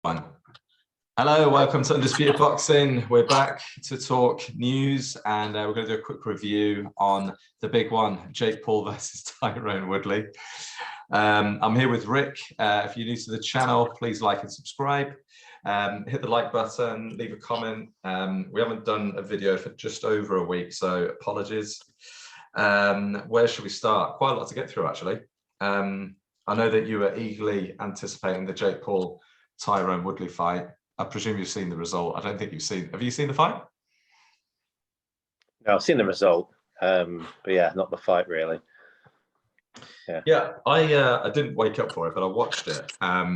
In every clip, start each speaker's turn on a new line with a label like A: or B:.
A: Fine. Hello, welcome to Undisputed Boxing. We're back to talk news, and we're going to do a quick review on the big one, Jake Paul versus Tyron Woodley. I'm here with Rick. If you're new to the channel, please like and subscribe. Hit the like button, leave a comment. We haven't done a video for just over a week, so apologies. Where should we start? Quite a lot to get through, actually. I know that you were eagerly anticipating the Jake Paul Tyron Woodley fight. I presume you've seen the result. I don't think you've seen. Have you seen the fight?
B: No, I've seen the result, but yeah, not the fight really.
A: Yeah. I didn't wake up for it, but I watched it. I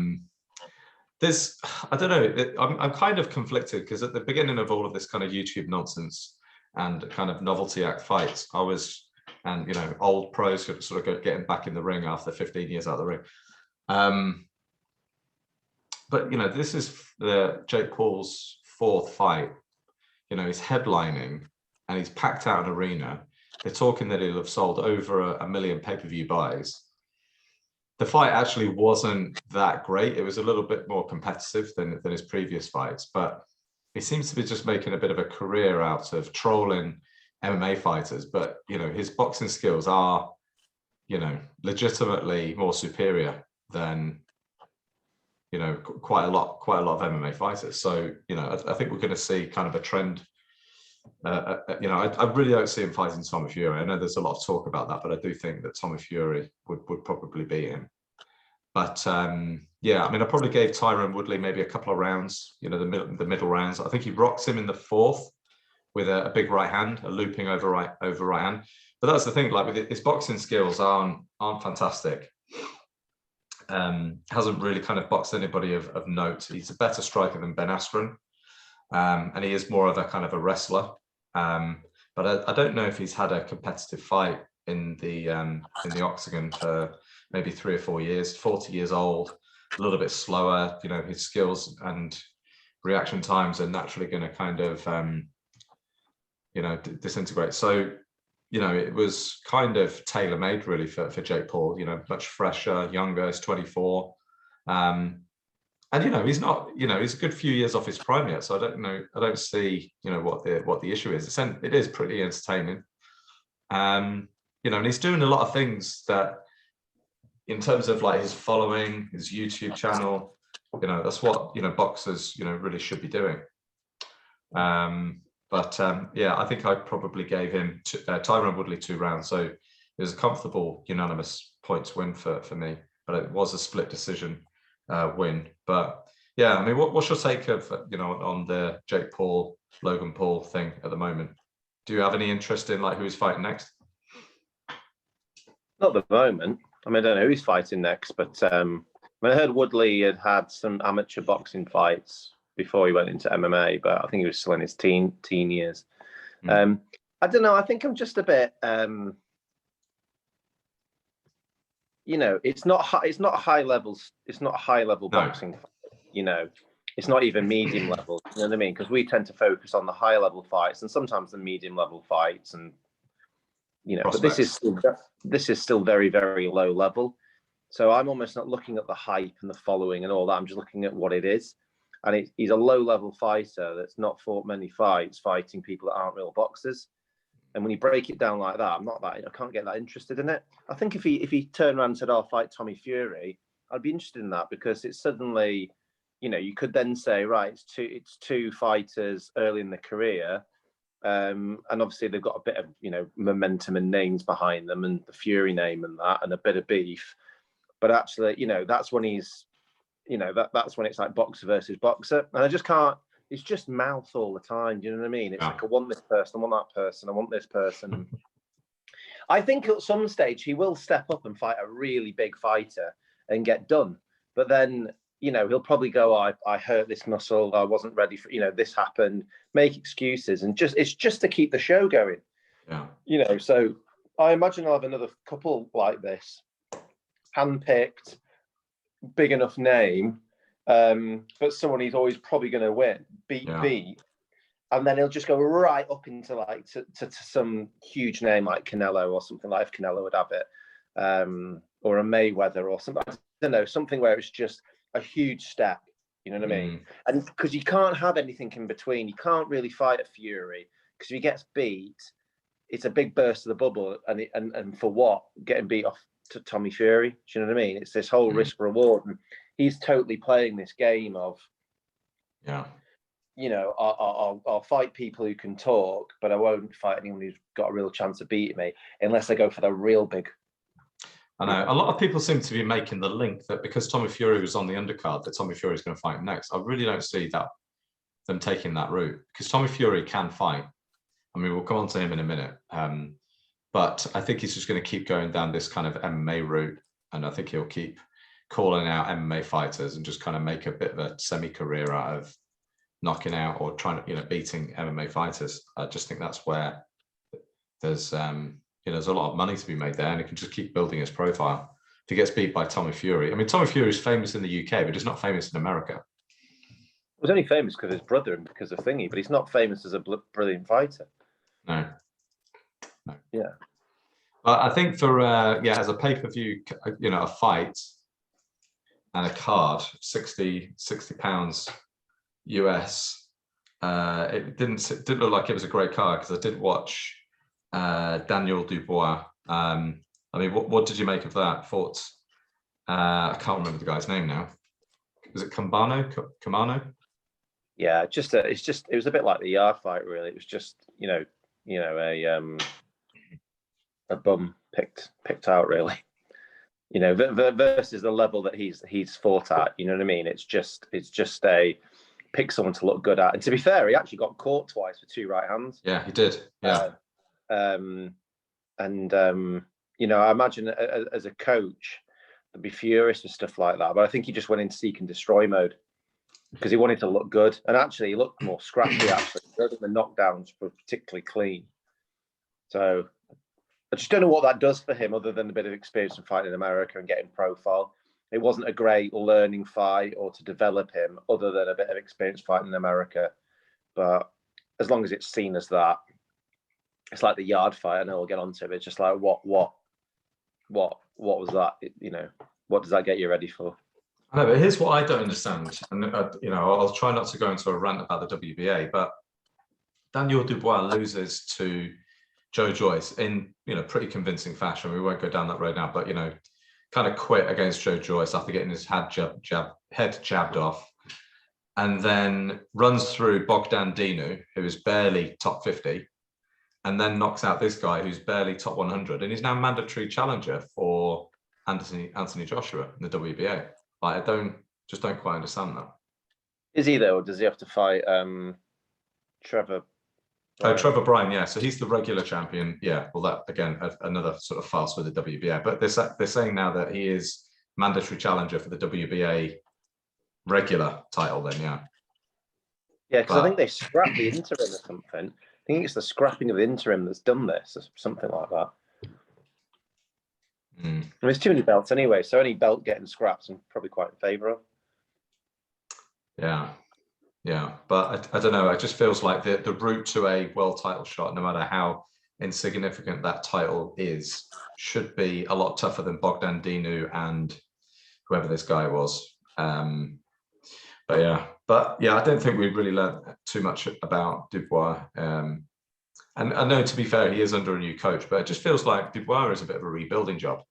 A: don't know. I'm kind of conflicted because at the beginning of all of this kind of YouTube nonsense and kind of novelty act fights, I was, and you know, old pros sort of getting back in the ring after 15 years out of the ring. But, you know, this is Jake Paul's fourth fight. You know, he's headlining and he's packed out an arena. They're talking that he'll have sold over a million pay-per-view buys. The fight actually wasn't that great. It was a little bit more competitive than his previous fights, but he seems to be just making a bit of a career out of trolling MMA fighters. But, you know, his boxing skills are, you know, legitimately more superior than, you know, quite a lot of MMA fighters. So, you know, I think we're going to see kind of a trend. You know, I really don't see him fighting Tommy Fury. I know there's a lot of talk about that, but I do think that Tommy Fury would probably beat him. But yeah, I mean, I probably gave Tyron Woodley maybe a couple of rounds, you know, the middle rounds. I think he rocks him in the fourth with a big right hand, a looping over right hand. But that's the thing, like with his boxing skills aren't fantastic. Hasn't really kind of boxed anybody of note. He's a better striker than Ben Askren, and he is more of a kind of a wrestler. But I don't know if he's had a competitive fight in the octagon for maybe 3 or 4 years. 40 years old, a little bit slower. You know, his skills and reaction times are naturally going to kind of you know, disintegrate. So, you know, it was kind of tailor-made really for Jake Paul, you know, much fresher, younger, he's 24. And, you know, he's not, you know, he's a good few years off his prime yet. So I don't see, you know, what the issue is. It is pretty entertaining. You know, and he's doing a lot of things that in terms of like his following, his YouTube channel, you know, that's what, you know, boxers, you know, really should be doing. But yeah, I think I probably gave him Tyron Woodley 2 rounds. So it was a comfortable unanimous points win for me, but it was a split decision win. But yeah, I mean, what's your take of, you know, on the Jake Paul, Logan Paul thing at the moment? Do you have any interest in like who's fighting next?
B: Not at the moment. I mean, I don't know who's fighting next, but when I heard Woodley had some amateur boxing fights before he went into MMA, but I think he was still in his teen years. I don't know. I think I'm just a bit, you know, it's not high level boxing. You know, it's not even medium level. You know what I mean? Because we tend to focus on the high level fights and sometimes the medium level fights, and you know, prospects. But this is still very, very low level. So I'm almost not looking at the hype and the following and all that. I'm just looking at what it is. And he's a low-level fighter that's not fought many fights, fighting people that aren't real boxers. And when you break it down like that, I can't get that interested in it. I think if he turned around and said, "I'll fight Tommy Fury," I'd be interested in that because it's suddenly, you know, you could then say, right, it's two fighters early in the career, and obviously they've got a bit of, you know, momentum and names behind them, and the Fury name and that, and a bit of beef. But actually, you know, that's when he's, you know, that's when it's like boxer versus boxer, and I just can't. It's just mouth all the time. Do you know what I mean? It's like I want this person, I want that person, I want this person. I think at some stage he will step up and fight a really big fighter and get done. But then, you know, he'll probably go, I hurt this muscle, I wasn't ready for, you know, this happened, make excuses, and it's just to keep the show going.
A: Yeah.
B: You know, so I imagine I'll have another couple like this, handpicked, big enough name, but someone he's always probably going to beat, and then he'll just go right up into like to some huge name like Canelo or something, like if Canelo would have it, or a Mayweather or something. I don't know, something where it's just a huge step You know what I mean? And because you can't have anything in between, you can't really fight a Fury, because if he gets beat, it's a big burst of the bubble, and for what? Getting beat off to Tommy Fury. Do you know what I mean? It's this whole risk reward, and he's totally playing this game of, you know, I'll fight people who can talk, but I won't fight anyone who's got a real chance of beating me unless I go for the real big.
A: I know a lot of people seem to be making the link that because Tommy Fury was on the undercard, that Tommy Fury is going to fight next. I really don't see them taking that route, because Tommy Fury can fight. I mean, we'll come on to him in a minute, but I think he's just going to keep going down this kind of MMA route, and I think he'll keep calling out MMA fighters and just kind of make a bit of a semi-career out of knocking out or trying to, you know, beating MMA fighters. I just think that's where there's there's a lot of money to be made there, and he can just keep building his profile. If he gets beat by Tommy Fury, I mean, Tommy Fury is famous in the UK, but he's not famous in America.
B: He was only famous because of his brother and because of Thingy, but he's not famous as a brilliant fighter.
A: No.
B: Yeah.
A: But I think for as a pay-per-view, you know, a fight and a card, 60 pounds US. It didn't look like it was a great card, because I did watch Daniel Dubois. I mean, what did you make of that? Thoughts? I can't remember the guy's name now. Was it Kamano?
B: Yeah, it was a bit like the Yarde fight, really. It was just, a bum picked out, really. You know, versus the level that he's fought at. You know what I mean? It's just a pick someone to look good at. And to be fair, he actually got caught twice for 2 right hands.
A: Yeah, he did. Yeah.
B: You know, I imagine as a coach, they'd be furious with stuff like that. But I think he just went into seek and destroy mode because he wanted to look good. And actually, he looked more scrappy, actually. The knockdowns were particularly clean. So I just don't know what that does for him, other than a bit of experience in fighting in America and getting profile. It wasn't a great learning fight or to develop him, other than a bit of experience fighting in America. But as long as it's seen as that, it's like the Yarde fight. I know we'll get onto it. It's just like, what was that? You know, what does that get you ready for?
A: I know, but here's what I don't understand. And, I'll try not to go into a rant about the WBA, but Daniel Dubois loses to Joe Joyce in, pretty convincing fashion. We won't go down that road now, but, kind of quit against Joe Joyce after getting his head jabbed off, and then runs through Bogdan Dinu, who is barely top 50, and then knocks out this guy who's barely top 100, and he's now mandatory challenger for Anthony Joshua in the WBA. Like, I don't quite understand that.
B: Is he though, or does he have to fight Trevor?
A: Oh, Trevor Bryan, yeah. So he's the regular champion. Yeah. Well, that again, another sort of farce with the WBA. But they're saying now that he is mandatory challenger for the WBA regular title. Then, yeah.
B: Yeah, because I think they scrapped the interim or something. I think it's the scrapping of the interim that's done this, or something like that. I mean, there's too many belts anyway, so any belt getting scrapped, I'm probably quite in favour of.
A: Yeah, but I don't know. It just feels like the route to a world title shot, no matter how insignificant that title is, should be a lot tougher than Bogdan Dinu and whoever this guy was. But yeah, I don't think we've really learned too much about Dubois. And I know, to be fair, he is under a new coach, but it just feels like Dubois is a bit of a rebuilding job.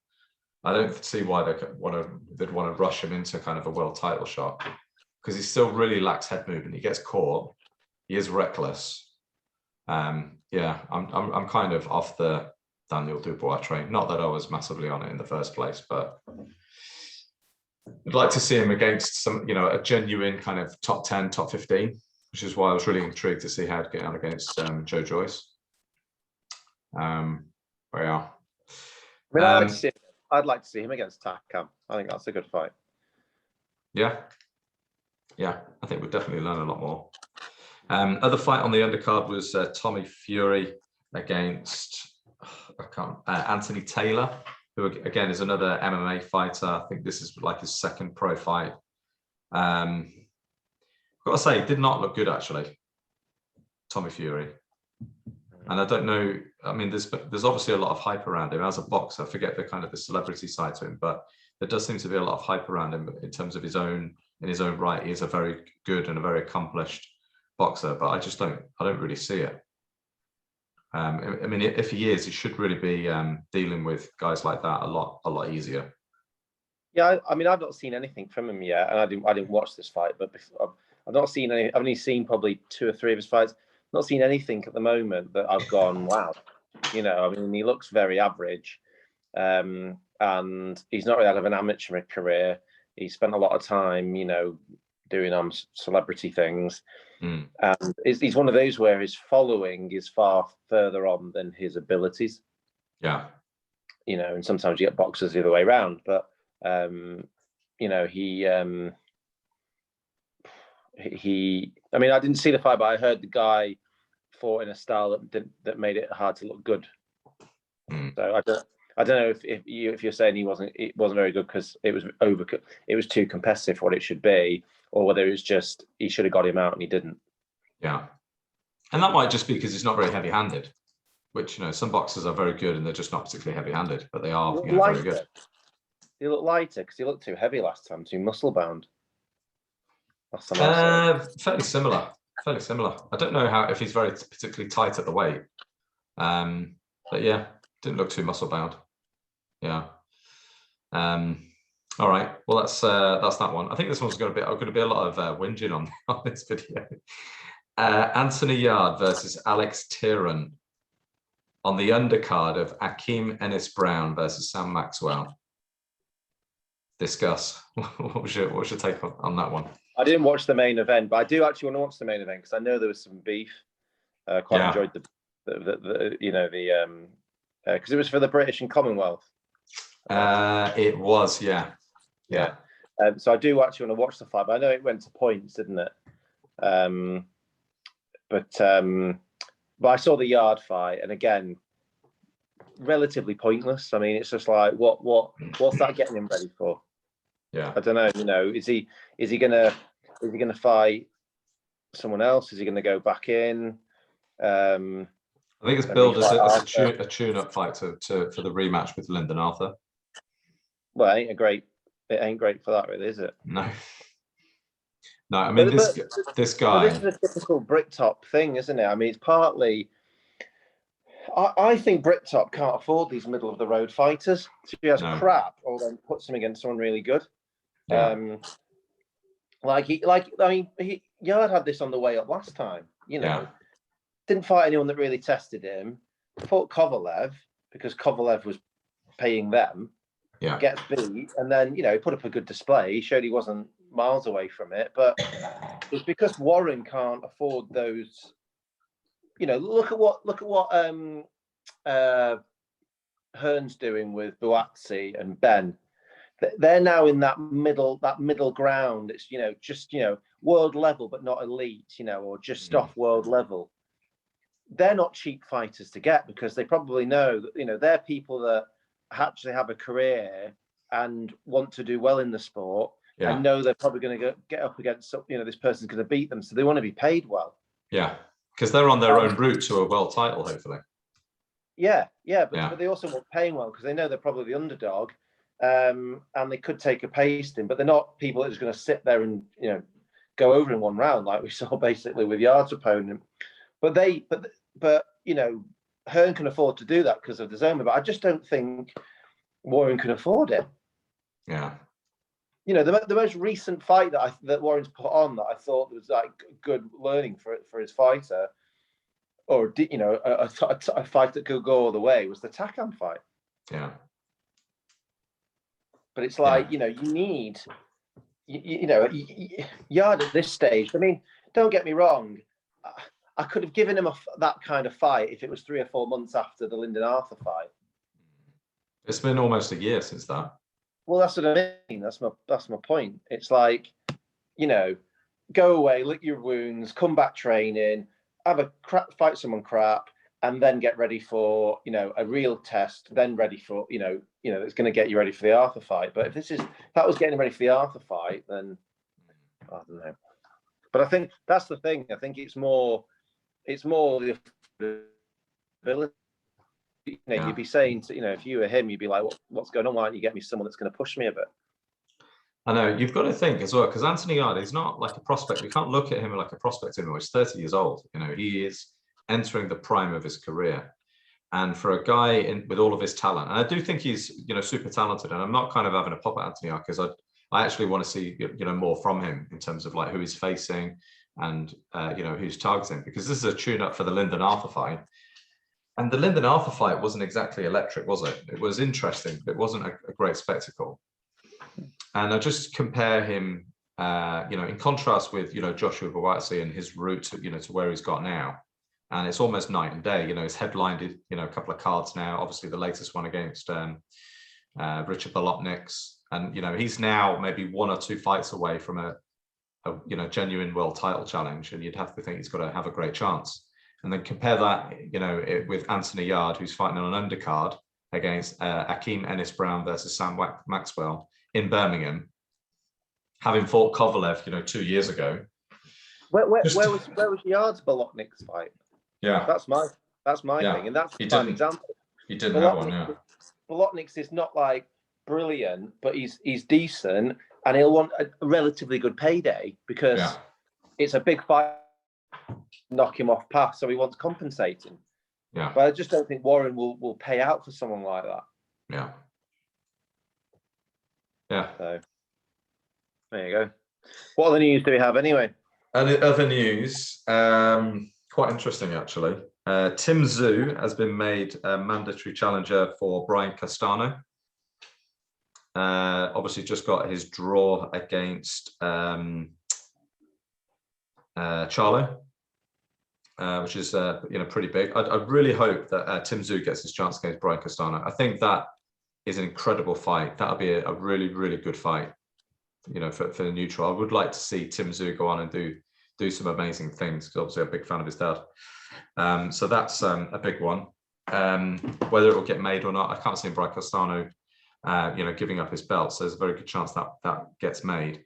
A: I don't see why they'd want to rush him into kind of a world title shot, because he still really lacks head movement. He gets caught. He is reckless. I'm kind of off the Daniel Dubois train. Not that I was massively on it in the first place, but I'd like to see him against some, a genuine kind of top 10, top 15, which is why I was really intrigued to see how to get on against Joe Joyce. But yeah.
B: I mean, I'd like to see him against Takam. I think that's a good fight.
A: Yeah, I think we'll definitely learn a lot more. Other fight on the undercard was Tommy Fury against Anthony Taylor, who again is another MMA fighter. I think this is like his second pro fight. I've got to say, he did not look good, actually, Tommy Fury. And I don't know, I mean, there's obviously a lot of hype around him as a boxer. I forget the celebrity side to him, but there does seem to be a lot of hype around him in terms of his own in his own right. He is a very good and a very accomplished boxer, but I don't really see it. I mean, if he is, he should really be dealing with guys like that a lot easier.
B: Yeah, I mean, I've not seen anything from him yet, and I didn't watch this fight, but I've not seen any. I've only seen probably 2 or 3 of his fights. Not seen anything at the moment that I've gone, wow. You know, I mean, he looks very average, and he's not really out of an amateur career. He spent a lot of time, you know, doing celebrity things. And he's one of those where his following is far further on than his abilities.
A: Yeah.
B: You know, and sometimes you get boxers the other way around. But, you know, I mean, I didn't see the fight, but I heard the guy fought in a style that made it hard to look good. So I don't know if you're saying it wasn't very good because it was too competitive for what it should be, or whether it was just he should have got him out and he didn't.
A: Yeah, and that might just be because he's not very heavy-handed, which, you know, some boxers are very good and they're just not particularly heavy-handed, but they are, you know, very good.
B: He looked lighter because he looked too heavy last time, too muscle-bound.
A: Fairly similar. I don't know if he's very particularly tight at the weight, but yeah, didn't look too muscle-bound. Yeah. All right. Well, that's that one. I think this one's going to be a lot of whinging on this video. Anthony Yarde versus Alex Tyrrell on the undercard of Akeem Ennis-Brown versus Sam Maxwell. Discuss. What was your take on that one?
B: I didn't watch the main event, but I do actually want to watch the main event because I know there was some beef. Quite enjoyed the you know, the because it was for the British and Commonwealth.
A: It was, yeah.
B: So I do actually want to watch the fight, but I know it went to points, didn't it? But I saw the Yarde fight, and again, relatively pointless. I mean, it's just like what's that getting him ready for?
A: Yeah,
B: I don't know. You know, is he gonna fight someone else? Is he gonna go back in?
A: I think it's billed as a tune-up fight for the rematch with Lyndon Arthur.
B: Well, it ain't great for that, really, is it?
A: No. I mean, this guy.
B: This is a typical Bricktop thing, isn't it? I mean, it's partly. I think Bricktop can't afford these middle of the road fighters. So he has crap, or then puts him against someone really good.
A: Yeah.
B: Yarde had this on the way up last time. You know, didn't fight anyone that really tested him. Fought Kovalev because Kovalev was paying them.
A: Yeah.
B: Gets beat, and then, you know, he put up a good display. He showed he wasn't miles away from it, but it's because Warren can't afford those. You know, look at what Hearn's doing with Buatsi and Ben. They're now in that middle ground. It's, you know, just, you know, world level but not elite, you know, or just off world level. They're not cheap fighters to get because they probably know that, you know, they're people that actually have a career and want to do well in the sport and know they're probably going to get up against, you know, this person's going to beat them, so they want to be paid well.
A: Yeah, because they're on their own route to a world title, hopefully.
B: But they also want paying well because they know they're probably the underdog, and they could take a pasting, but they're not people that are just going to sit there and, you know, go over in one round like we saw basically with Yarde's opponent. But you know, Hearn can afford to do that because of the Zoma, but I just don't think Warren can afford it.
A: Yeah.
B: You know, the most recent fight that Warren's put on that I thought was like good learning for his fighter, or, you know, a fight that could go all the way was the Takam fight.
A: Yeah.
B: But it's like, you know, you need, you know, Yarde at this stage. I mean, don't get me wrong. I could have given him that kind of fight if it was 3 or 4 months after the Lyndon Arthur fight.
A: It's been almost a year since that.
B: Well, that's what I mean. That's my point. It's like, you know, go away, lick your wounds, come back training, have a fight someone crap, and then get ready for, you know, a real test. Then ready for, you know, it's going to get you ready for the Arthur fight. But if that was getting ready for the Arthur fight, then I don't know. But I think that's the thing. I think it's more the ability. You know, you'd be saying to, you know, if you were him, you'd be like, what's going on? Why don't you get me someone that's going to push me a bit?
A: I know you've got to think as well, because Anthony Yarde is not like a prospect. We can't look at him like a prospect anymore. He's 30 years old. You know, he is entering the prime of his career. And for a guy with all of his talent, and I do think he's, you know, super talented. And I'm not kind of having a pop at Anthony Yarde, because I actually want to see, you know, more from him in terms of like who he's facing and, you know, who's targeting, because this is a tune-up for the Lyndon Arthur fight. And the Lyndon Arthur fight wasn't exactly electric, was it? It was interesting, but it wasn't a great spectacle. And I just compare him, you know, in contrast with, you know, Joshua Buatsi and his route to, you know, to where he's got now. And it's almost night and day. You know, he's headlined, you know, a couple of cards now. Obviously, the latest one against Richard Bolotniks. And, you know, he's now maybe 1 or 2 fights away from a you know, genuine world title challenge. And you'd have to think he's got to have a great chance. And then compare that, you know, with Anthony Yarde, who's fighting on an undercard against Akeem Ennis-Brown versus Sam Maxwell in Birmingham, having fought Kovalev, you know, 2 years ago.
B: Where was Yarde's Bolotniks fight?
A: Yeah,
B: that's my thing, and that's an example.
A: He didn't have one. Yeah,
B: Bolotniks is not like brilliant, but he's decent, and he'll want a relatively good payday because it's a big fight. Knock him off path, so he wants compensating.
A: Yeah,
B: but I just don't think Warren will pay out for someone like that.
A: Yeah.
B: So there you go. What other news do we have anyway?
A: Other news, quite interesting actually. Tszyu has been made a mandatory challenger for Brian Costano. Obviously, just got his draw against Charlo, which is you know, pretty big. I really hope that Tszyu gets his chance against Brian Costano. I think that is an incredible fight. That'll be a really, really good fight, you know, for the neutral. I would like to see Tszyu go on and do some amazing things, because obviously I'm a big fan of his dad. So that's a big one. Whether it will get made or not, I can't see Brian Costano, you know, giving up his belt. So there's a very good chance that that gets made.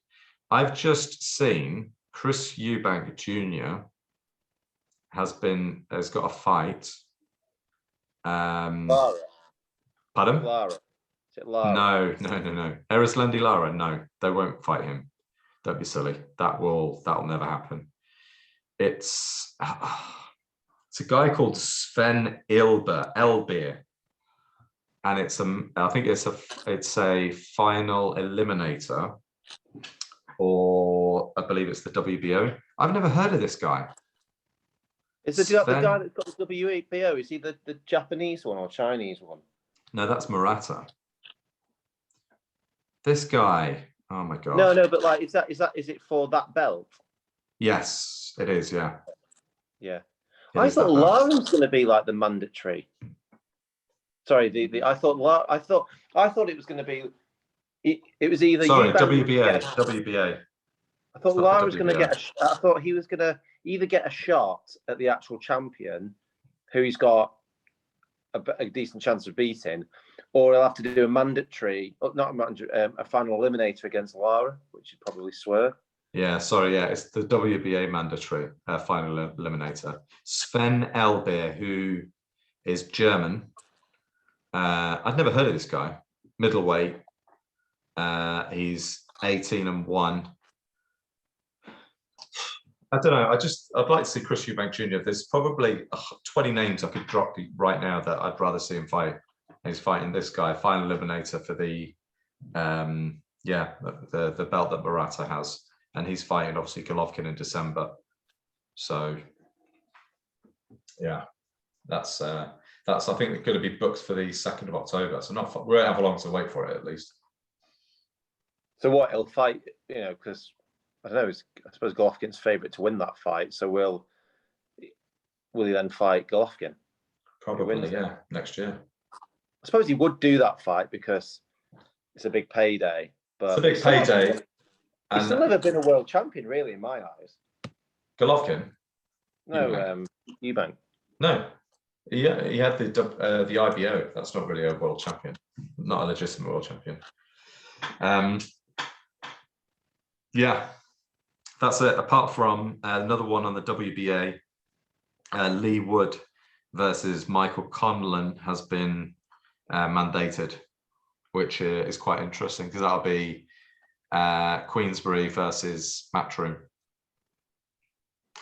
A: I've just seen Chris Eubank Jr. has got a fight.
B: Lara.
A: Pardon?
B: Lara. Is it Lara?
A: No. Erislandy Lara, no, they won't fight him. Don't be silly. That'll never happen. It's a guy called Sven Elbir, and I think it's a final eliminator, or I believe it's the WBO. I've never heard of this guy.
B: Is the guy that's got the WBO? Is he the Japanese one or Chinese one?
A: No, that's Murata. This guy, oh my god.
B: No, but like, is it for that belt?
A: Yes, it is. Yeah.
B: Yeah. I thought Lara's was going to be like the mandatory. Sorry, I thought it was going to be. It was either.
A: Sorry, WBA.
B: I thought Lara was going to get. I thought he was going to either get a shot at the actual champion, who he's got a decent chance of beating, or he'll have to do a mandatory, not a mandatory, a final eliminator against Lara, which would probably swerve.
A: Yeah, sorry, yeah, it's the WBA mandatory final eliminator. Sven Elbir, who is German. I'd never heard of this guy. Middleweight. He's 18-1. I don't know. I'd like to see Chris Eubank Jr. There's probably 20 names I could drop right now that I'd rather see him fight. He's fighting this guy, final eliminator for the the belt that Murata has, and he's fighting obviously Golovkin in December. So yeah, that's I think going to be booked for the 2nd of October. So we won't have long to wait for it at least.
B: So what, he'll fight, you know, because I don't know, I suppose Golovkin's favourite to win that fight. So will he then fight Golovkin?
A: Probably, yeah, next year.
B: I suppose he would do that fight because it's a big payday. But
A: it's a big payday.
B: He's still never been a world champion, really, in my eyes.
A: Golovkin?
B: No, Eubank.
A: No. He had the IBO. That's not really a world champion. Not a legitimate world champion. Yeah. That's it. Apart from another one on the WBA, Leigh Wood versus Michael Conlan has been mandated, which is quite interesting because that'll be Queensbury versus Matchroom.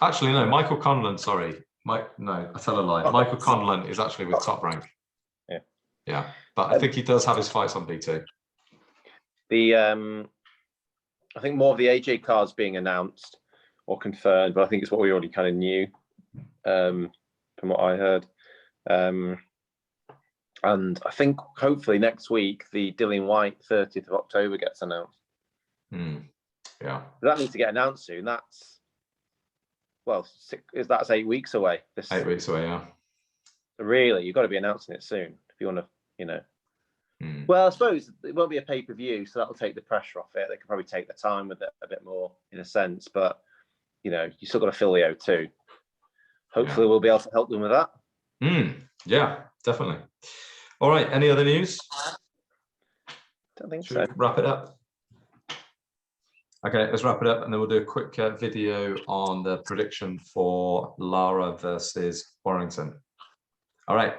A: Actually, no, Michael Conlan, sorry. No, I tell a lie. Michael Conlan is actually with Top Rank.
B: Yeah.
A: Yeah, but I think he does have his fights on BT.
B: I think more of the AJ cards being announced or confirmed, but I think it's what we already kind of knew from what I heard. And I think hopefully next week the Dillian Whyte 30th of October gets announced.
A: Yeah,
B: that needs to get announced soon. That's 8 weeks away.
A: 8 weeks away, yeah.
B: Really, you've got to be announcing it soon if you want to, Well, I suppose it won't be a pay-per-view, so that'll take the pressure off it. They can probably take the time with it a bit more, in a sense. But you still got to fill the O2. Hopefully, we'll be able to help them with that.
A: Yeah, definitely. All right. Any other news?
B: Don't think
A: Should
B: so.
A: we wrap it up? Okay, let's wrap it up, and then we'll do a quick video on the prediction for Lara versus Warrington. All right.